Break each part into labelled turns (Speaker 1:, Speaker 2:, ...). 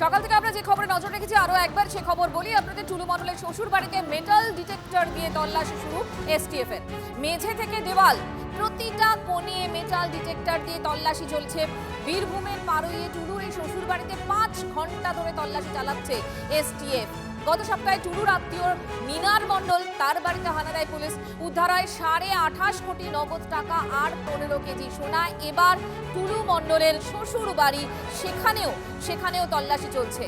Speaker 1: সকাল থেকে আমরা যে খবরে নজর রেখেছি আরো একবার সে খবর বলি আপনাদের। টুলু মণ্ডলের শ্বশুর বাড়িতে মেটাল ডিটেক্টর দিয়ে তল্লাশি শুরু এসটিএফ এর। মেঝে থেকে দেওয়াল প্রতিটা কোণে মেটাল ডিটেক্টর দিয়ে তল্লাশি চলছে। বীরভূমের পারুইয়ে টুলুর এই শ্বশুর বাড়িতে 5 ঘন্টা ধরে তল্লাশি চালাচ্ছে এসটিএফ। গত সপ্তাহে টুলুর আত্মীয় মিনার মণ্ডল, তার বাড়িতে হানা দেয় পুলিশ। উদ্ধার হয় 28.5 কোটি নগদ টাকা আর 15 কেজি সোনা। এবার টুলু মণ্ডলের শ্বশুর বাড়ি, সেখানেও তল্লাশি চলছে।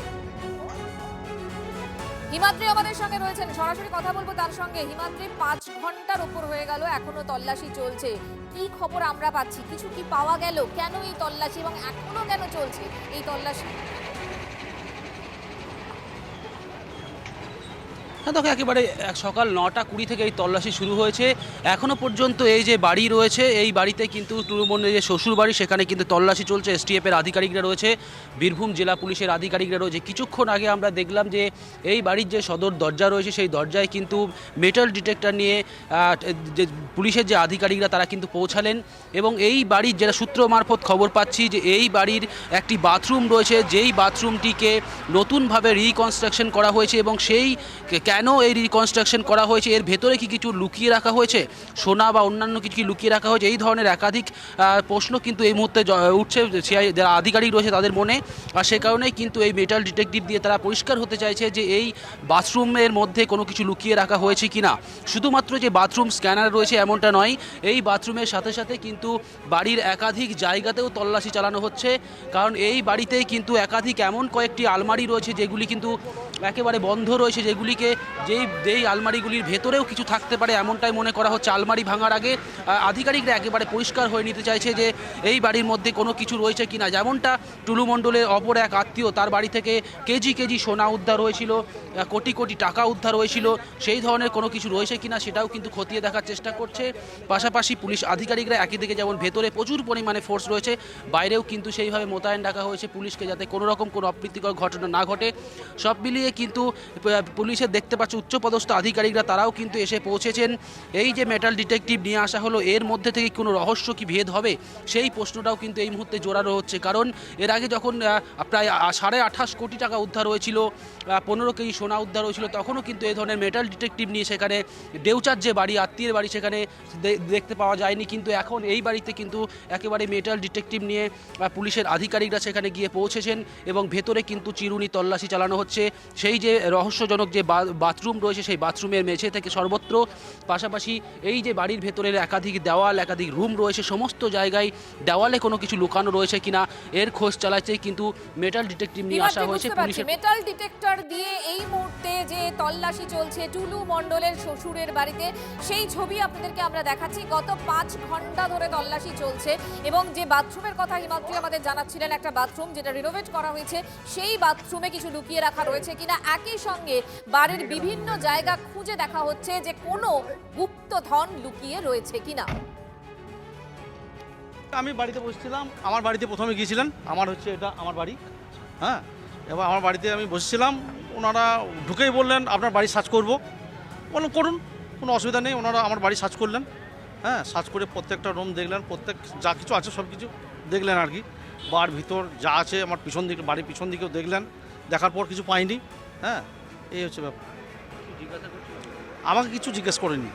Speaker 1: হিমাদ্রি আমাদের সঙ্গে রয়েছেন, সরাসরি কথা বলবো তার সঙ্গে। হিমাদ্রি, 5 ঘন্টার উপর হয়ে গেল, এখনো তল্লাশি চলছে। কি খবর আমরা পাচ্ছি? কিছু কি পাওয়া গেল? কেন এই তল্লাশি এবং এখনো কেন চলছে এই তল্লাশি?
Speaker 2: হ্যাঁ দেখো, একেবারে সকাল 9:20 থেকে এই তল্লাশি শুরু হয়েছে। এখনও পর্যন্ত এই যে বাড়ি রয়েছে, এই বাড়িতে কিন্তু টুলু মণ্ডলের যে শ্বশুর বাড়ি, সেখানে কিন্তু তল্লাশি চলছে। এসটিএফের আধিকারিকরা রয়েছে, বীরভূম জেলা পুলিশের আধিকারিকরা রয়েছে। কিছুক্ষণ আগে আমরা দেখলাম যে এই বাড়ির যে সদর দরজা রয়েছে, সেই দরজায় কিন্তু মেটাল ডিটেক্টর নিয়ে যে পুলিশের যে আধিকারিকরা তারা কিন্তু পৌঁছালেন। এবং এই বাড়ির যেটা সূত্র মারফত খবর পাচ্ছি যে এই বাড়ির একটি বাথরুম রয়েছে, যেই বাথরুমটিকে নতুনভাবে রিকনস্ট্রাকশন করা হয়েছে। এবং সেই কেন এই রিকনস্ট্রাকশন করা হয়েছে, এর ভেতরে কি কিছু লুকিয়ে রাখা হয়েছে, সোনা বা অন্যান্য কিছু কি লুকিয়ে রাখা হয়েছে, এই ধরনের একাধিক প্রশ্ন কিন্তু এই মুহূর্তে উঠছে যারা আধিকারিক রয়েছে তাদের মনে। আর সে কারণেই কিন্তু এই মেটাল ডিটেক্টিভ দিয়ে তারা পরিষ্কার হতে চাইছে যে এই বাথরুমের মধ্যে কোনো কিছু লুকিয়ে রাখা হয়েছে কি না। শুধুমাত্র যে বাথরুম স্ক্যানার রয়েছে এমনটা নয়, এই বাথরুমের সাথে সাথে কিন্তু বাড়ির একাধিক জায়গাতেও তল্লাশি চালানো হচ্ছে। কারণ এই বাড়িতেই কিন্তু একাধিক এমন কয়েকটি আলমারি রয়েছে যেগুলি কিন্তু একেবারে বন্ধ রয়েছে, যেগুলিকে যেই আলমারিগুলির ভেতরেও কিছু থাকতে পারে এমনটাই মনে করা হচ্ছে। আলমারি ভাঙার আগে আধিকারিকরা একেবারে পরিষ্কার হয়ে নিতে চাইছে যে এই বাড়ির মধ্যে কোনো কিছু রয়েছে কিনা। যেমনটা টুলু মণ্ডলের অপর এক আত্মীয়, তার বাড়ি থেকে কেজি কেজি সোনা উদ্ধার হয়েছিল, কোটি কোটি টাকা উদ্ধার হয়েছিল, সেই ধরনের কোনো কিছু রয়েছে কিনা সেটাও কিন্তু খতিয়ে দেখার চেষ্টা করছে। পাশাপাশি পুলিশ আধিকারিকরা একই দিকে যেমন ভেতরে প্রচুর পরিমাণে ফোর্স রয়েছে, বাইরেও কিন্তু সেইভাবে মোতায়েন রাখা হয়েছে পুলিশকে, যাতে কোনো রকম কোনো অপ্রীতিকর ঘটনা না ঘটে। সব মিলিয়ে কিন্তু পুলিশের দেখতে পাচ্ছে উচ্চপদস্থ আধিকারিকরা তারাও কিন্তু এসে পৌঁছেছেন। এই যে মেটাল ডিটেকটিভ নিয়ে আসা হলো, এর মধ্যে থেকে কোনো রহস্য কি ভেদ হবে, সেই প্রশ্নটাও কিন্তু এই মুহূর্তে জোরালো হচ্ছে। কারণ এর আগে যখন প্রায় 28.5 কোটি টাকা উদ্ধার হয়েছিল, 15 কেজি সোনা উদ্ধার হয়েছিল, তখনও কিন্তু এই ধরনের মেটাল ডিটেকটিভ নিয়ে সেখানে দেউচার যে বাড়ি, আত্মীয়ের বাড়ি, সেখানে দেখতে পাওয়া যায়নি। কিন্তু এখন এই বাড়িতে কিন্তু একেবারে মেটাল ডিটেকটিভ নিয়ে পুলিশের আধিকারিকরা সেখানে গিয়ে পৌঁছেছেন এবং ভেতরে কিন্তু চিরুনি তল্লাশি চালানো হচ্ছে। সেই যে রহস্যজনক যে বাথরুম রয়েছে, সেই বাথরুমের মেঝে থেকে সর্বত্র, পাশাপাশি এই যে বাড়ির ভেতরের একাধিক দেওয়াল, একাধিক রুম রয়েছে, সমস্ত জায়গায় দেওয়ালে কোনো কিছু লুকানো রয়েছে কিনা এর খোঁজ চালাচ্ছে কিন্তু মেটাল ডিটেকটিভ নিয়ে আসা হয়েছে পুলিশের।
Speaker 1: মেটাল ডিটেক্টর দিয়ে এই মুহূর্তে যে তল্লাশি চলছে টুলু মণ্ডলের শ্বশুরের বাড়িতে, সেই ছবি আপনাদেরকে আমরা দেখাচ্ছি। গত 5 ঘন্টা ধরে তল্লাশি চলছে এবং যে বাথরুমের কথা হিমাদ্রি আমাদের জানাচ্ছিলেন, একটা বাথরুম যেটা রিনোভেট করা হয়েছে, সেই বাথরুমে কিছু লুকিয়ে রাখা রয়েছে কিনা। একই সঙ্গে বাড়ির বিভিন্ন জায়গা খুঁজে দেখা হচ্ছে যে কোনো গুপ্তধন লুকিয়ে রয়েছে কিনা।
Speaker 3: আমি বাড়িতে বসেছিলাম, আমার বাড়িতে প্রথমে গিয়েছিলেন, এটা আমার বাড়ি। হ্যাঁ, এবার আমার বাড়িতে আমি বসেছিলাম, ওনারা ঢুকেই বললেন আপনার বাড়ি সার্চ করব। বললাম করুন, কোনো অসুবিধা নেই। ওনারা আমার বাড়ি সার্চ করলেন। হ্যাঁ, সার্চ করে প্রত্যেকটা রুম দেখলেন, প্রত্যেক যা কিছু আছে সব কিছু দেখলেন আর কি। বাড়ির ভিতর যা আছে আমার পিছন দিকে, বাড়ির পিছন দিকেও দেখলেন। দেখার পর কিছু পাইনি। হ্যাঁ, এই হচ্ছে ব্যাপার। আমাকে কিছু জিজ্ঞেস করেনি।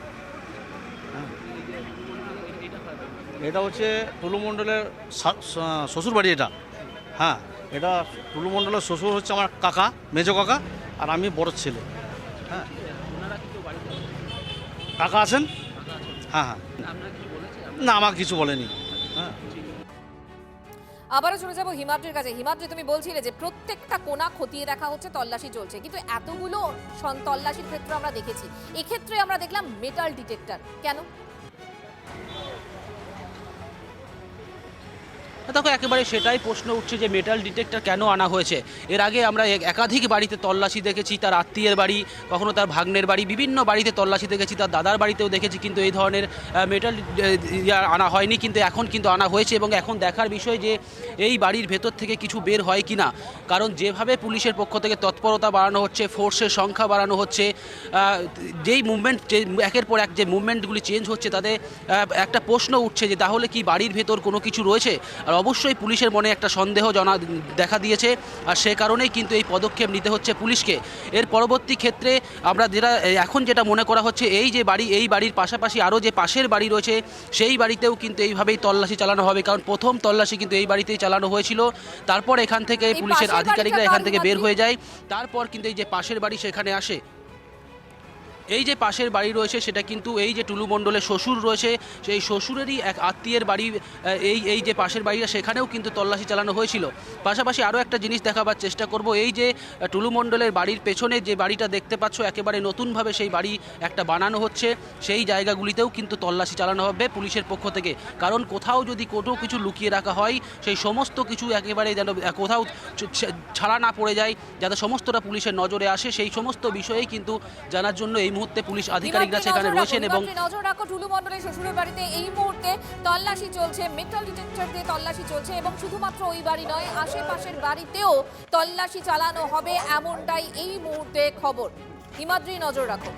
Speaker 3: এটা হচ্ছে টুলু মণ্ডলের শ্বশুর বাড়ি এটা। হ্যাঁ, এটা টুলু মণ্ডলের শ্বশুর হচ্ছে আমার কাকা, মেজো কাকা, আর আমি বড় ছেলে। হ্যাঁ, কাকা আছেন। হ্যাঁ হ্যাঁ, না আমাকে কিছু বলেনি। হ্যাঁ,
Speaker 1: আবারও চলে যাবো হিমাদ্রির কাছে। হিমাদ্রি, তুমি বলছিলে যে প্রত্যেকটা কোণা খতিয়ে দেখা হচ্ছে, তল্লাশি চলছে, কিন্তু এতগুলো তল্লাশির ক্ষেত্রে আমরা দেখেছি, এক্ষেত্রে আমরা দেখলাম মেটাল ডিটেক্টর কেন?
Speaker 2: দেখো, একেবারে সেটাই প্রশ্ন উঠছে যে মেটাল ডিটেক্টর কেন আনা হয়েছে। এর আগে আমরা একাধিক বাড়িতে তল্লাশি দেখেছি, তার আত্মীয়ের বাড়ি, কখনো তার ভাগ্নের বাড়ি, বিভিন্ন বাড়িতে তল্লাশি দেখেছি, তার দাদার বাড়িতেও দেখেছি, কিন্তু এই ধরনের মেটাল আনা হয়নি। কিন্তু এখন কিন্তু আনা হয়েছে এবং এখন দেখার বিষয় যে এই বাড়ির ভেতর থেকে কিছু বের হয় কি না। কারণ যেভাবে পুলিশের পক্ষ থেকে তৎপরতা বাড়ানো হচ্ছে, ফোর্সের সংখ্যা বাড়ানো হচ্ছে, যেই মুভমেন্ট একের পর এক যে মুভমেন্টগুলি চেঞ্জ হচ্ছে, তাতে একটা প্রশ্ন উঠছে যে তাহলে কি বাড়ির ভেতর কোনো কিছু রয়েছে। আর অবশ্যই পুলিশের মনে একটা সন্দেহ দেখা দিয়েছে, আর সে কারণেই কিন্তু এই পদক্ষেপ নিতে হচ্ছে পুলিশকে। এর পরবর্তী ক্ষেত্রে আমরা এখন যেটা মনে করা হচ্ছে, এই যে বাড়ি, এই বাড়ির পাশাপাশি আরও যে পাশের বাড়ি রয়েছে সেই বাড়িতেও কিন্তু এইভাবেই তল্লাশি চালানো হবে, কারণ প্রথম তল্লাশি কিন্তু এই বাড়িতেই চালানো হয়েছিল। তারপর এখান থেকে পুলিশের আধিকারিকরা এখান থেকে বের হয়ে যায়, তারপর কিন্তু এই যে পাশের বাড়ি সেখানে আসে। এই যে পাশের বাড়ি রয়েছে সেটা কিন্তু এই যে টুলু মণ্ডলের শ্বশুর রয়েছে, সেই শ্বশুরেরই এক আত্মীয়ের বাড়ি। এই যে পাশের বাড়িটা, সেখানেও কিন্তু তল্লাশি চালানো হয়েছিল। পাশাপাশি আরও একটা জিনিস দেখাবার চেষ্টা করব, এই যে টুলু মণ্ডলের বাড়ির পেছনে যে বাড়িটা দেখতে পাচ্ছ, একেবারে নতুনভাবে সেই বাড়ি একটা বানানো হচ্ছে, সেই জায়গাগুলিতেও কিন্তু তল্লাশি চালানো হবে পুলিশের পক্ষ থেকে। কারণ কোথাও যদি কোনো কিছু লুকিয়ে রাখা হয়, সেই সমস্ত কিছু একেবারে যেন কোথাও ছাড়া না পড়ে যায়, যাতে সমস্তটা পুলিশের নজরে আসে, সেই সমস্ত বিষয়েই কিন্তু জানার জন্য এই মুহূর্তে পুলিশ আধিকারিকরা সেখানে রয়েছেন। এবং
Speaker 1: নজর রাখো, টুলু মণ্ডলের শ্বশুরের বাড়িতে এই মুহূর্তে তল্লাশি চলছে, মেটাল ডিটেক্টর দিয়ে তল্লাশি চলছে, এবং শুধুমাত্র ওই বাড়ি নয়, আশেপাশের বাড়িতেও তল্লাশি চালানো হবে, এমনটাই এই মুহূর্তে খবর। হিমাদ্রি, নজর রাখো।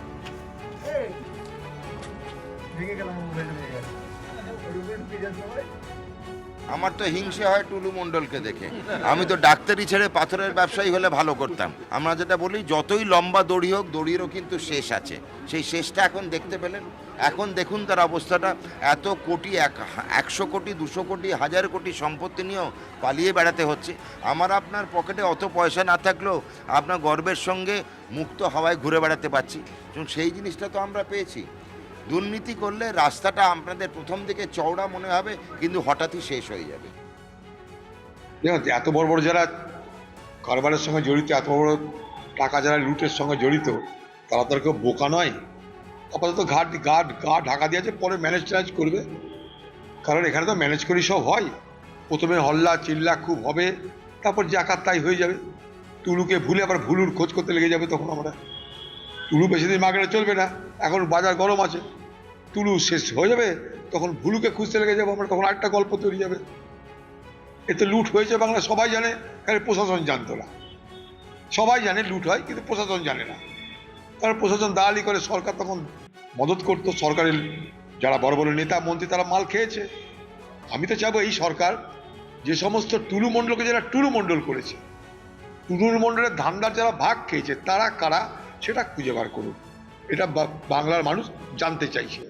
Speaker 4: আমার তো হিংসে হয় টুলু মণ্ডলকে দেখে। আমি তো ডাক্তারি ছেড়ে পাথরের ব্যবসায়ী হলে ভালো করতাম। আমরা যেটা বলি, যতই লম্বা দড়ি হোক, দড়িরও কিন্তু শেষ আছে। সেই শেষটা এখন দেখতে পেলেন। এখন দেখুন তার অবস্থাটা, এত কোটি, 100 কোটি, 200 কোটি, 1000 কোটি সম্পত্তি নিয়েও পালিয়ে বেড়াতে হচ্ছে। আমার আপনার পকেটে অত পয়সা না থাকলেও আপনার গর্বের সঙ্গে মুক্ত হাওয়ায় ঘুরে বেড়াতে পারছি, সেই জিনিসটা তো আমরা পেয়েছি। দুর্নীতি করলে রাস্তাটা আপনাদের প্রথম দিকে চওড়া মনে হবে, কিন্তু হঠাৎই শেষ হয়ে যাবে।
Speaker 5: এত বড় বড় যারা কারবারের সঙ্গে জড়িত, এত বড় টাকা যারা লুটের সঙ্গে জড়িত, তারা তো কেউ বোকা নয়। আপাতত গা ঢাকা দিয়েছে, পরে ম্যানেজ ট্যানেজ করবে। কারণ এখানে তো ম্যানেজ করি সব হয়। প্রথমে হল্লা চিল্লা খুব হবে, তারপর জাকাত তাই হয়ে যাবে। টুলুকে ভুলে আবার ভুলুর খোঁজ করতে লেগে যাবে। তখন আমরা টুলু বেশি দিন মাগড়ে চলবে না, এখন বাজার গরম আছে। টুলু শেষ হয়ে যাবে, তখন ভুলুকে খুঁজতে লেগে যাবো আমরা, তখন আরেকটা গল্প তৈরি যাবে। এতে লুট হয়েছে বাংলা সবাই জানে, কারণ প্রশাসন জানতো না। সবাই জানে লুট হয়, কিন্তু প্রশাসন জানে না। কারণ প্রশাসন দালালি করে, সরকার তখন মদত করতো। সরকারের যারা বড় বড় নেতা মন্ত্রী, তারা মাল খেয়েছে। আমি তো চাইবো এই সরকার যে সমস্ত টুলু মণ্ডলকে যারা টুলু মণ্ডল করেছে, টুলু মণ্ডলের ধান্দার যারা ভাগ খেয়েছে, তারা কারা সেটা খুঁজে বার করুন। এটা বাংলার মানুষ জানতে চাইছে।